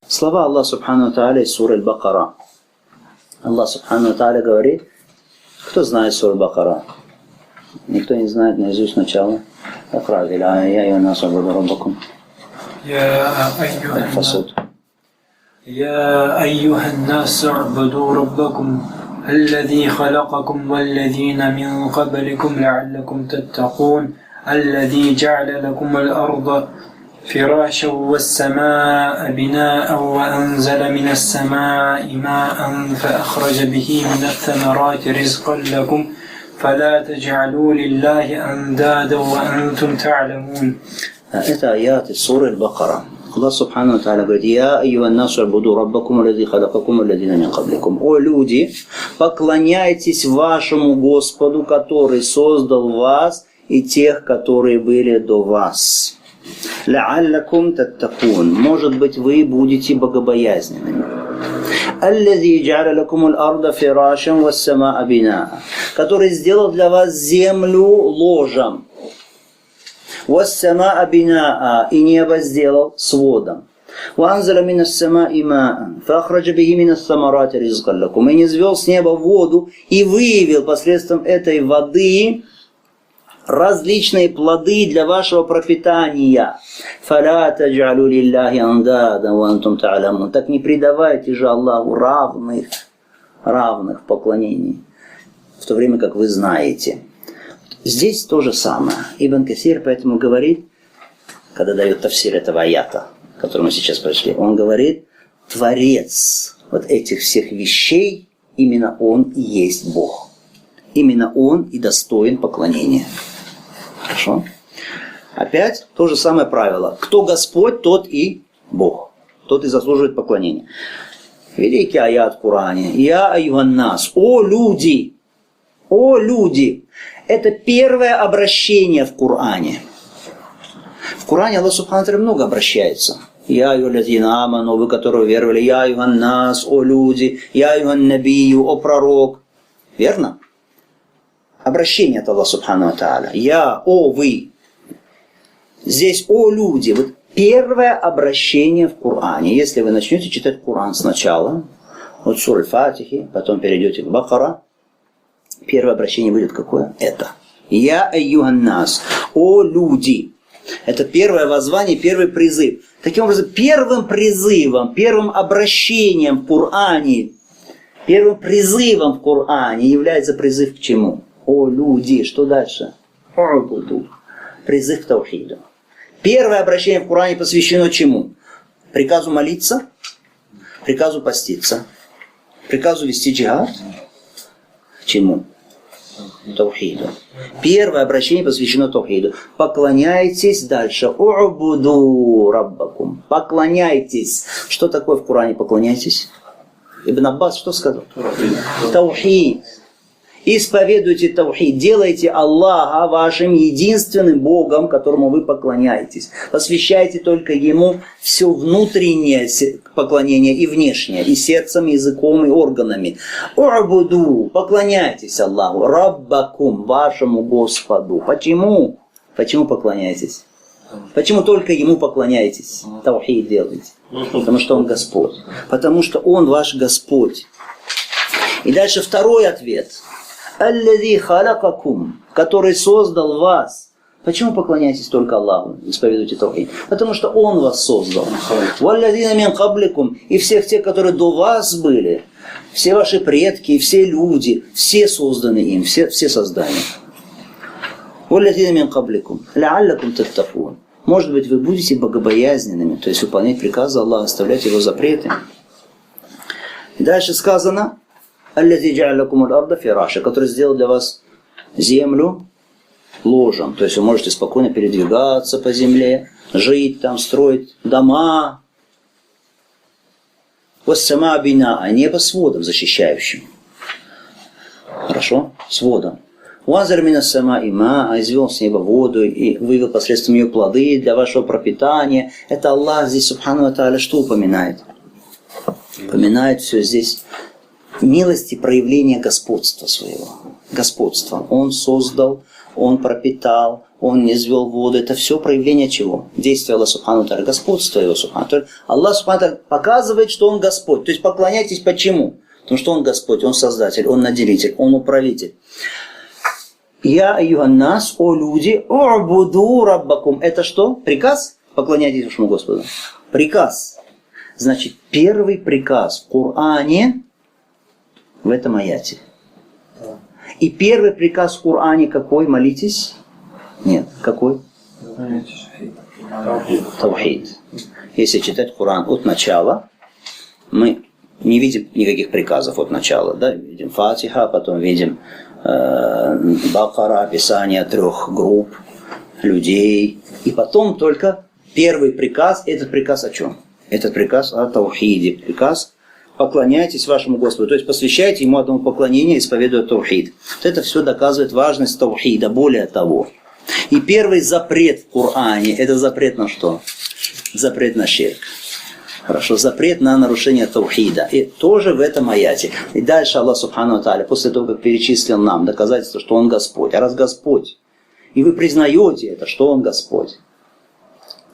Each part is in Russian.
Слова Аллаха Субхану Тааля из суры Аль-Бакара. Аллах Субхану Тааля говорит, кто знает суру Аль-Бакара? Никто не знает наизусть начало. يا أيها الناس اعبدوا ربكم الذي خلقكم والذين من قبلكم لعلكم تتقون الذي جعل لكم الأرض فراشا والسماء بناء وأنزل من السماء ماء فأخرج به من الثمرات رزقا لكم فلا تجعلوا لله أندادا وأنتم تعلمون. Это аят из суры Аль-Бакара. Аллах Субхану Тааля говорит: «Я айюхан насу абуду раббакум аллади халакакум алладина мин кабликум». О люди, поклоняйтесь вашему Господу, который создал вас и тех, которые были до вас. Ла'аллакум таттакун. Может быть, вы будете богобоязненными. Аллади джа'аля лакум аль-арда фирашан вас-самаа бинаа. Который сделал для вас землю ложем. وَالسَّمَاءَ بِنَاءً и небо сделал сводом. وَأَنزَلَ مِنَ السَّمَاءِ مَاءً فَأَخْرَجَ بِهِ مِنَ الثَّمَرَاتِ رِزْقًا لَكُمْ. И низвел с неба воду и выявил посредством этой воды различные плоды для вашего пропитания. فَلَا تَجْعَلُوا لِلَّهِ أَنْدَادًا وَأَنْتُمْ تَعْلَمُونَ. Так не предавайте же Аллаху равных в поклонении, в то время как вы знаете. Здесь то же самое. Ибн Касир поэтому говорит, когда дает тафсир этого аята, который мы сейчас прочли, он говорит, творец вот этих всех вещей, именно он и есть Бог. Именно он и достоин поклонения. Хорошо? Опять то же самое правило. Кто Господь, тот и Бог. Тот и заслуживает поклонения. Великий аят в Коране. Я айюхан нас. О люди! О люди! Это первое обращение в Коране. В Коране Аллах Субхану Тааля много обращается. Я айюхаллазина аману, вы, которые веровали. Я айюхан нас, о люди. Я айюхан набию, о пророк. Верно? Обращение от Аллаха Субхану Тааля. Я, о вы. Здесь о люди. Вот первое обращение в Коране. Если вы начнете читать Коран сначала, вот сура Аль-Фатихи, потом перейдете к Бакара, первое обращение будет какое? Это. Я айюхан нас. О люди. Это первое воззвание, первый призыв. Таким образом, первым призывом, первым обращением в Коране, первым призывом в Коране является призыв к чему? О люди. Что дальше? О'буду. Призыв к таухиду. Первое обращение в Коране посвящено чему? Приказу молиться, приказу поститься, приказу вести джихад. Чему? Таухиду. Первое обращение посвящено таухиду. Поклоняйтесь дальше. У'буду раббакум. Поклоняйтесь. Что такое в Коране поклоняйтесь? Ибн Аббас что сказал? Таухид. Исповедуйте таухид. Делайте Аллаха вашим единственным Богом, которому вы поклоняетесь. Посвящайте только Ему все внутреннее поклонение и внешнее, и сердцем, и языком, и органами. У'буду, поклоняйтесь Аллаху, раббакум, вашему Господу. Почему? Почему поклоняетесь? Почему только Ему поклоняетесь? Таухид делаете. Потому что Он Господь. Потому что Он ваш Господь. И дальше второй ответ. Аллади халакакум, который создал вас. Почему поклоняетесь только Аллаху? Исповедуйте таухид. Потому что Он вас создал. Валладина мин кабликум, и всех тех, которые до вас были, все ваши предки, и все люди, все созданы им, все создания. Валладина мин кабликум, ла'аллакум таттакун. Может быть, вы будете богобоязненными, то есть выполнять приказы Аллаха, оставлять Его запреты. И дальше сказано, «Аллази джа'аля лакум аль-арда фираша», который сделал для вас землю ложем. То есть вы можете спокойно передвигаться по земле, жить там, строить дома. «Вас-самаа бинаа», а небо сводом защищающим. Хорошо? Сводом. «Уанзаля мина ас-самаа'i ма'ан», извел с неба воду и вывел посредством ее плоды для вашего пропитания. Это Аллах здесь, Субхану ва Тааля, что упоминает? Упоминает все здесь милости, проявления господства своего. Господства. Он создал, Он пропитал, он низвел воду. Это все проявление чего? Действия Аллаха Субхану ва Тааля, господства Его Субхану ва Тааля. Аллах Субхану ва Тааля показывает, что Он Господь. То есть поклоняйтесь почему? Потому что Он Господь, Он Создатель, Он Наделитель, Он Управитель. Я айюханнас, о люди, о'буду раббакум. Это что? Приказ? Поклоняйтесь вашему Господу. Приказ. Значит, первый приказ в Коране в этом аяте. И первый приказ в Коране какой? Молитесь? Нет. Какой? Таухид. Если читать Коран от начала, мы не видим никаких приказов от начала. Да? Видим Фатиха, потом видим Бакара, описание 3 групп людей. И потом только первый приказ. Этот приказ о чем? Этот приказ о таухиде. Приказ поклоняйтесь вашему Господу. То есть посвящайте Ему одному поклонение, исповедуя таухид. Вот это все доказывает важность таухида. Более того. И первый запрет в Коране, это запрет на что? Запрет на ширк. Хорошо, запрет на нарушение таухида. И тоже в этом аяте. И дальше Аллах Субхану ва Тааля, после того, как перечислил нам доказательство, что Он Господь. А раз Господь, и вы признаете это, что Он Господь,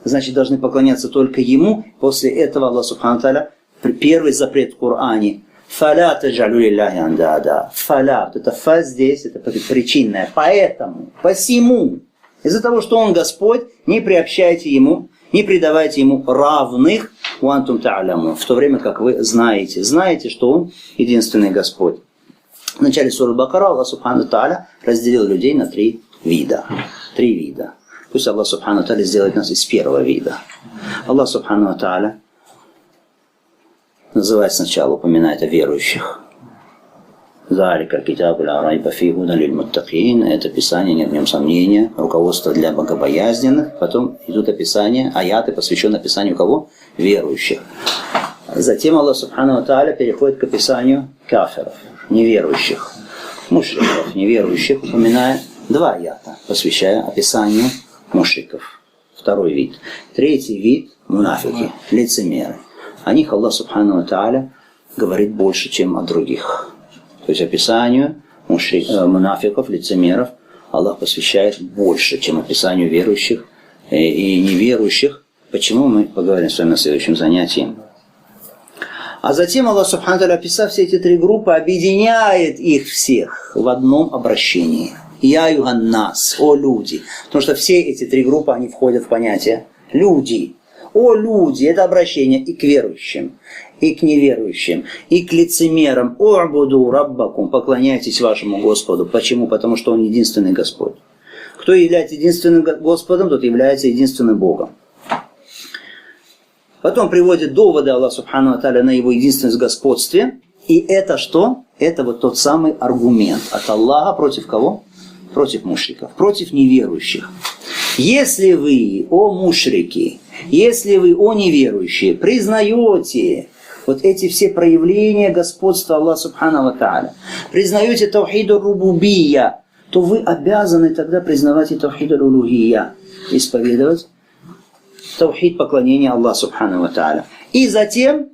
значит, должны поклоняться только Ему. После этого Аллах Субхану ва Тааля, первый запрет в Коране. Фаля таджалю лилляхи андада. Фаля, это фа здесь, это причинное. Поэтому, посему, из-за того, что Он Господь, не приобщайте Ему, не предавайте Ему равных, уантум та'алямун, в то время как вы знаете, что Он единственный Господь. В начале суры Бакара Аллах Субхану ва Тааля разделил людей на 3 вида. 3 вида. Пусть Аллах Субхану ва Тааля сделает нас из первого вида. Аллах Субхану ва Тааля называет сначала, упоминает о верующих. Залика китабу ла райба фиhi худан лиль муттакин. Это Писание, нет в нем сомнения, руководство для богобоязненных. Потом идут описания, аяты, посвященные описанию кого? Верующих. Затем Аллах Субхану ва Тааля переходит к описанию кафиров, неверующих, мушриков, неверующих, упоминая 2 аята, посвящая описанию мушриков. 2 вид. 3 вид – мунафики, лицемеры. О них Аллах Субхану ва Тааля говорит больше, чем о других. То есть описанию мунафиков, лицемеров Аллах посвящает больше, чем описанию верующих и неверующих. Почему, мы поговорим с вами на следующем занятии. А затем Аллах Субхану ва Тааля, описав все эти 3 группы, объединяет их всех в одном обращении. Я юганнас, о люди. Потому что все эти 3 группы, они входят в понятие люди. О люди, это обращение и к верующим, и к неверующим, и к лицемерам. О'буду раббакум, поклоняйтесь вашему Господу. Почему? Потому что Он единственный Господь. Кто является единственным Господом, тот является единственным Богом. Потом приводит доводы Аллаха Субхану ва Тааля на Его единственность в господстве. И это что? Это вот тот самый аргумент от Аллаха против кого? Против мушриков, против неверующих. Если вы, о мушрики, если вы, о неверующие, признаете вот эти все проявления господства Аллаха Субхану ва Тааля, признаете таухид рубубия, то вы обязаны тогда признавать и таухид улухия, исповедовать таухид поклонения Аллаху Субхану ва Тааля. И затем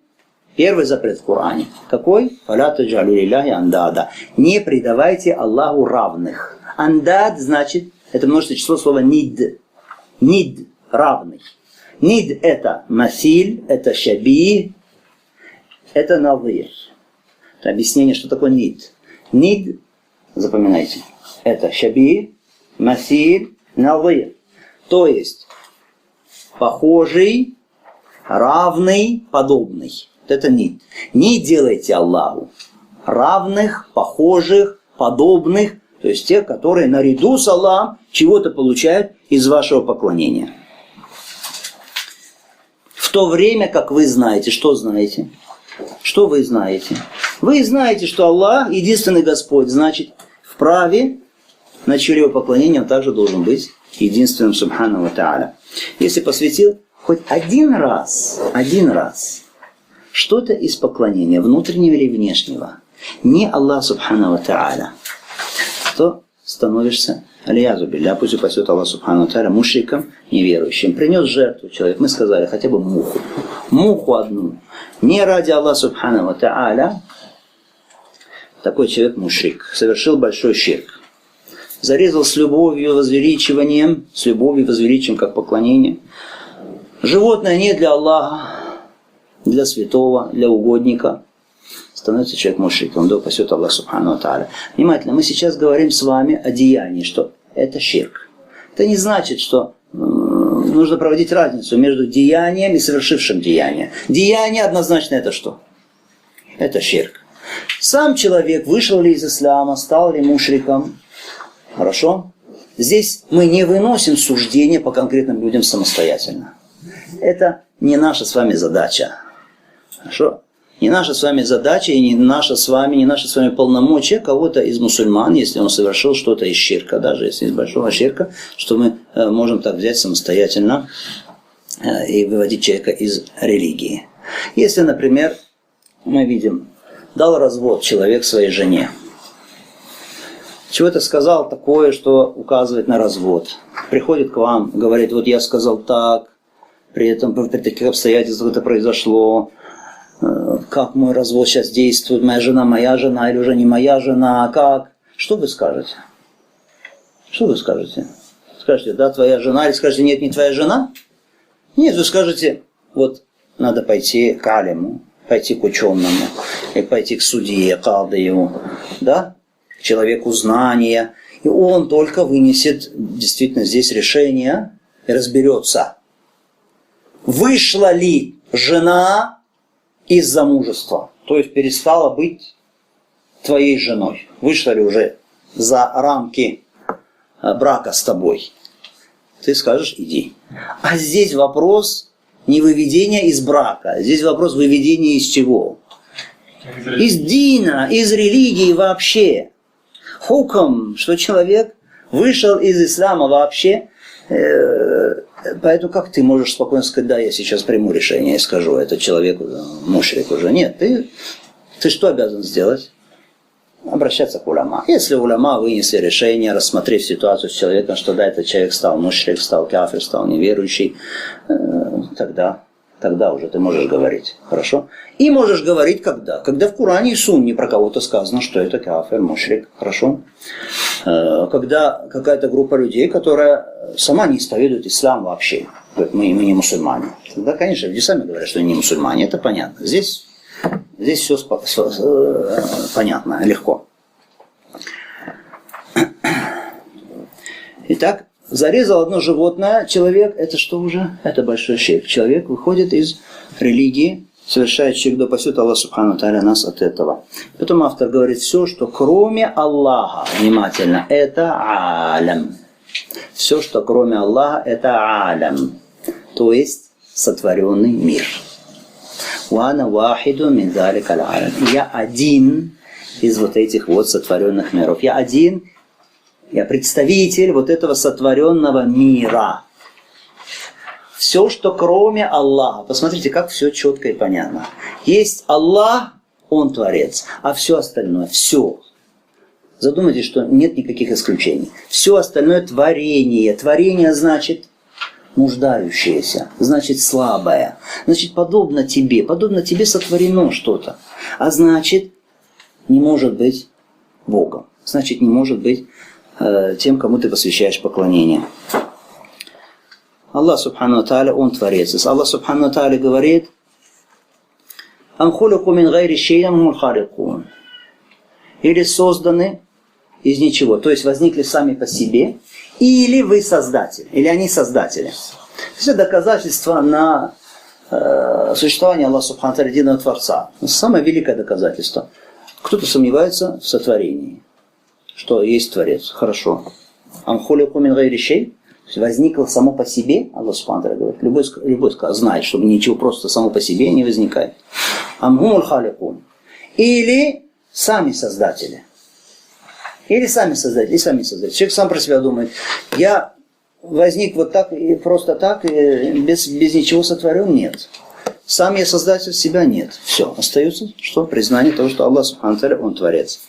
первый запрет в Коране. Какой? «Фаля таджалю лилляхи андада». Не предавайте Аллаху равных. Андад значит, это множественное число слова нид. Нид – равный. Нид – это масиль, это шаби, это надир. Это объяснение, что такое нид. Нид, запоминайте, это шаби, масиль, надир. То есть похожий, равный, подобный. Это нид. Не делайте Аллаху равных, похожих, подобных, то есть те, которые наряду с Аллахом чего-то получают из вашего поклонения. В то время, как вы знаете, что знаете? Что вы знаете? Вы знаете, что Аллах единственный Господь, значит, вправе начать его поклонение, он также должен быть единственным Субхану ва Тааля. Если посвятил хоть один раз что-то из поклонения, внутреннего или внешнего, не Аллах Субхану ва Тааля, то становишься, алиязу билля, пусть упасет Аллах Субхану ва Тааля, мушриком, неверующим. Принес жертву человек, мы сказали, хотя бы муху одну, не ради Аллаха Субхану ва Тааля, такой человек мушрик, совершил большой ширк. зарезал с любовью, возвеличиванием, с любовью, возвеличиванием, как поклонение. Животное не для Аллаха, для святого, для угодника. Становится человек мушриком, да упасет Аллах субхану ва тааля. Внимательно, мы сейчас говорим с вами о деянии, что это ширк. Это не значит, что нужно проводить разницу между деянием и совершившим деяние. Деяние однозначно это что? Это ширк. Сам человек вышел ли из ислама, стал ли мушриком. Хорошо? Здесь мы не выносим суждения по конкретным людям самостоятельно. Это не наша с вами задача. Хорошо? Не наша с вами задача и не наши с вами полномочия кого-то из мусульман, если он совершил что-то из ширка, даже если из большого ширка, что мы можем так взять самостоятельно и выводить человека из религии. Если, например, мы видим, дал развод человек своей жене, чего-то сказал такое, что указывает на развод, приходит к вам, говорит, вот я сказал так, при этом при таких обстоятельствах это произошло, как мой развод сейчас действует, моя жена или уже не моя жена, как? Что вы скажете? Что вы скажете? Скажете, да, твоя жена, или скажете, нет, не твоя жена? Нет, вы скажете, вот надо пойти к алиму, пойти к ученому, или пойти к судье, кадию, да, к человеку знания, и он только вынесет действительно здесь решение и разберется, вышла ли жена из замужества, то есть перестала быть твоей женой, вышла ли уже за рамки брака с тобой, ты скажешь, иди. А здесь вопрос не выведения из брака, здесь вопрос выведения из чего? Из дина, из религии вообще. Хукм, что человек вышел из ислама вообще. Поэтому как ты можешь спокойно сказать, да, я сейчас приму решение и скажу, это человек мушрик уже. Нет, ты что обязан сделать? Обращаться к уляма. Если уляма вынесли решение, рассмотрев ситуацию с человеком, что да, этот человек стал мушрик, стал кафир, стал неверующий, тогда уже ты можешь говорить. Хорошо? И можешь говорить когда? Когда в Коране и Сунне про кого-то сказано, что это кафир, мушрик. Хорошо? Когда какая-то группа людей, которая сама не исповедует ислам вообще. Мы не мусульмане. Тогда, конечно, люди сами говорят, что они не мусульмане. Это понятно. Здесь все понятно, легко. Итак, зарезал одно животное человек, это что уже? Это большой ширк. Человек выходит из религии, совершает ширк, да упасет Аллах субхану ва тааля нас от этого. Потом автор говорит, все, что кроме Аллаха, внимательно, это алям. Все, что кроме Аллаха, это алям. То есть сотворенный мир. Уана вахиду мин залика аль-алям. Я один из вот этих вот сотворенных миров. Я один, я представитель вот этого сотворенного мира. Все, что кроме Аллаха. Посмотрите, как все четко и понятно. Есть Аллах, Он Творец, а все остальное, все. Задумайтесь, что нет никаких исключений. Все остальное творение. Творение значит нуждающееся, значит слабое, значит подобно тебе сотворено что-то, а значит не может быть Богом, значит не может быть тем, кому ты посвящаешь поклонение. Аллах субхану ва тааля, Он Творец. Аллах субхану ва тааля говорит, «Ам хулику мин гайри шей'ин ам хумуль халикун». Или созданы из ничего, то есть возникли сами по себе, или вы создатель, или они создатели. Это доказательство на существование Аллаха субхану ва тааля, единого Творца. Самое великое доказательство. Кто-то сомневается в сотворении, что есть Творец. Хорошо. «Ам хулику мин гайри шей». Возникло само по себе, Аллах субхану ва тааля говорит, любой знает, что ничего просто само по себе не возникает. «Ам хумуль халикун». Или сами создатели. Или сами создатели, Человек сам про себя думает, я возник вот так, и просто так, и без ничего сотворен, нет. Сам я создатель себя, нет. Все, остается что? Признание того, что Аллах субхану ва тааля, Он Творец.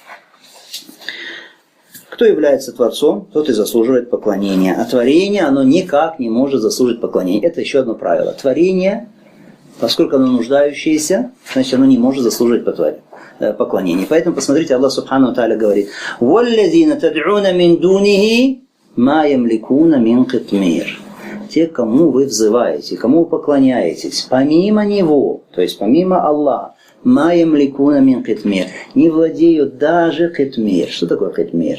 Кто является Творцом, тот и заслуживает поклонения. А творение, оно никак не может заслужить поклонения. Это еще одно правило. Творение Поскольку оно нуждающееся, значит оно не может заслужить поклонения. Поэтому посмотрите, Аллах Субхану Тааля говорит: «Валлазина тад'уна мин дунихи ма ямликуна мин китмир». Те, кому вы взываете, кому вы поклоняетесь, помимо Него, то есть помимо Аллаха, ма ямликуна мин китмир, не владеют даже китмир. Что такое китмир?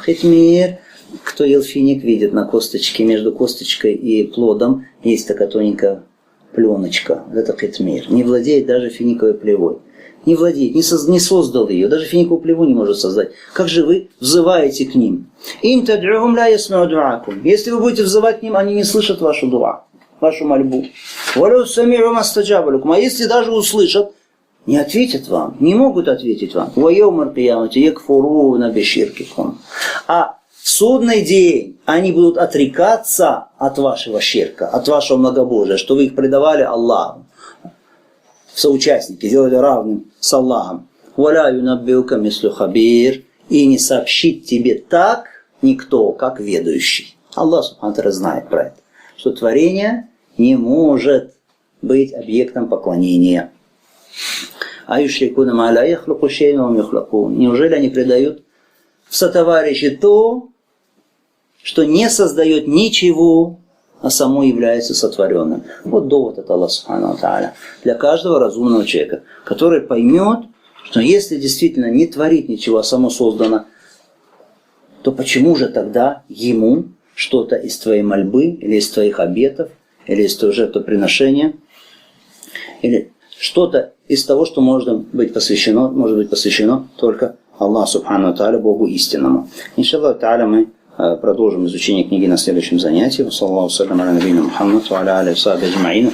Китмир, кто ел финик, видит на косточке, между косточкой и плодом есть такая тоненькая пленочка. Это китмир. Не владеет даже финиковой плевой. Не владеет, не создал ее, даже финиковую плеву не может создать. Как же вы взываете к ним? Им тад'ухум ла ясмау ду'акум. Если вы будете взывать к ним, они не слышат вашу дуа, вашу мольбу. Валю сами'у мастаджаба лакум. А если даже услышат, не ответят вам, не могут ответить вам. Ва яумал киямати якфуруна биширкикум. А в судный день они будут отрекаться от вашего ширка, от вашего многобожия, что вы их предавали Аллаху. В соучастники, сделали равным с Аллахом. «Валя юнаббиука мислю хабир». И не сообщит тебе так никто, как ведущий. Аллах Субхану ва Тааля знает про это, что творение не может быть объектом поклонения. Неужели они предают в сотоварищи то, что не создает ничего, а само является сотворенным? Вот довод от Аллаха Субхану ва Тааля для каждого разумного человека, который поймет, что если действительно не творит ничего, а само создано, то почему же тогда ему что-то из твоей мольбы, или из твоих обетов, или из твоего жертвоприношения, или что-то из того, что может быть посвящено только Аллаху Субхану ва Тааля, Богу истинному. Иншаллах Тааля мы продолжим изучение книги на следующем занятии. Саллаллаху салям аля набийна Мухаммад ва аля алейхи ва сахбихи аджмаин.